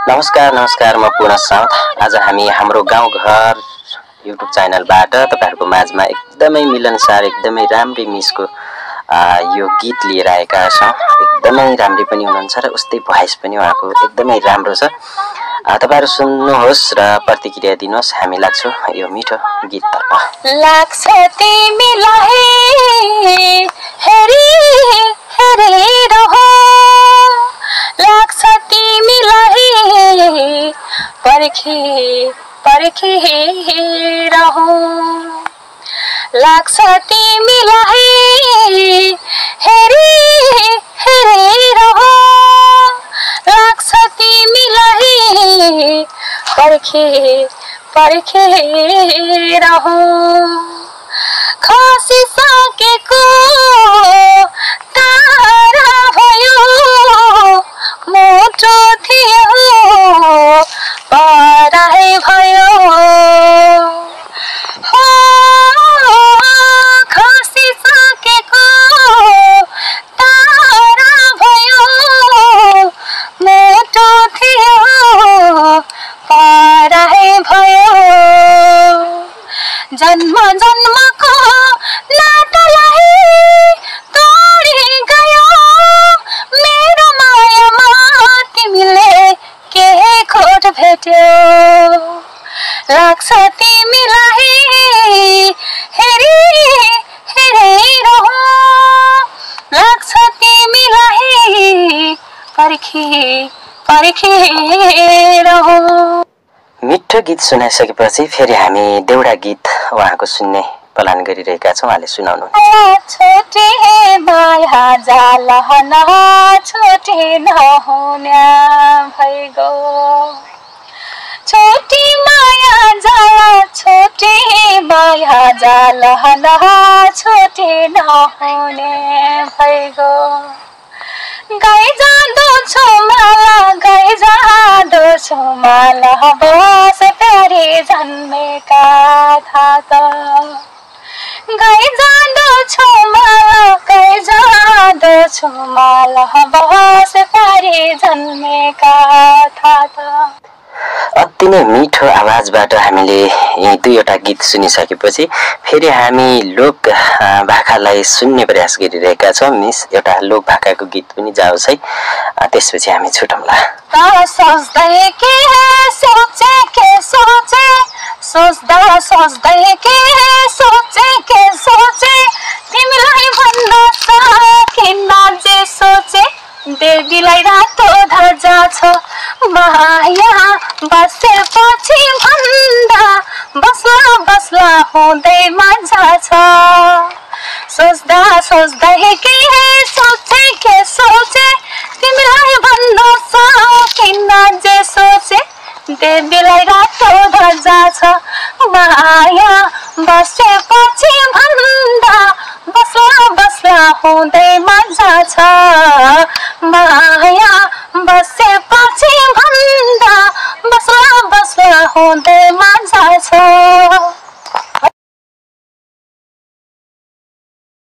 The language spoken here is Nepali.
नमस्कार म पूर्ण साउथ। आज हामी हाम्रो गाउँघर युट्युब च्यानलबाट तपाईहरुको माझमा एकदमै मिलनसार एकदमै राम्री मिसको यो गीत लिएर आएका छौं। एकदमै राम्री पनि हुनुहुन्छ र उस्तै भोइस पनि उहाँको एकदमै राम्रो छ। तपाईहरु सुन्नुहोस् र प्रतिक्रिया दिनुहोस्। हामी लाग्छौं यो मिठो गीततर्फ। लाग्छ तिमीलाई हेरी हेरी रहो, लाग्छ तिमीलाई पर्खी पर्खी रहो, लाग्छ तिमीलाई हेरी हेरी रहो, लाग्छ तिमीलाई पर्खी पर्खी रहो। खसिसकेको तारा भयो, मोटो थियो पराई भयो, हो खसिसकेको तारा भयो, मोटो थियो पराई भयो। जन्म जन्मको नातालाई तोडी गयो, मेरो मायामा तिमीले के खोट भेट्यो। लाग्छ तिमीलाई हेरी हेरी रहो, लाग्छ तिमीलाई पर्खी पर्खी रहो। मिठो गीत सुनाइसकेपछि फेरि हामी देउडा गीत उहाँको सुन्ने प्लान गरिरहेका छौं। उहाँले सुनाउनु। छोटे माया जाल न छोटे नहुने भइगो, छोटी माया जाल छोटे माया जाल न छोटे नहुने भइगो। गई जाँदो छु माला गई जाँदो छु माला, बस प्यारे जन्मेका था त। गई जाँदो छु माला गई जाँदो छु माला, बस प्यारे जन्मेका था त। अति नै मिठो आवाजबाट हामीले यी दुईवटा गीत सुनिसकेपछि फेरि हामी लोक भाकालाई सुन्ने प्रयास गरिरहेका छौं। मिस एउटा लोक भाकाको गीत पनि जाओस् है, त्यसपछि हामी छुटौँला। सोच्दै के सोचे के सोचे, सोच्दा सोच्दै के सोचे, तिमीलाई भन्न सकिन्न जे सोचे। देवीलाई रातो धजा छ माया, बसेपछि भन्दा बस्ला बस्ला हुँदै मजा छ। सोच्दा सोच्दै के सोचे, तिमीलाई भन्न सकिन्न जे सोचे। देवीलाई रातो धजा छ माया, बसेपछि भन्दा बस्ला बस्ला हुँदै मजा छ।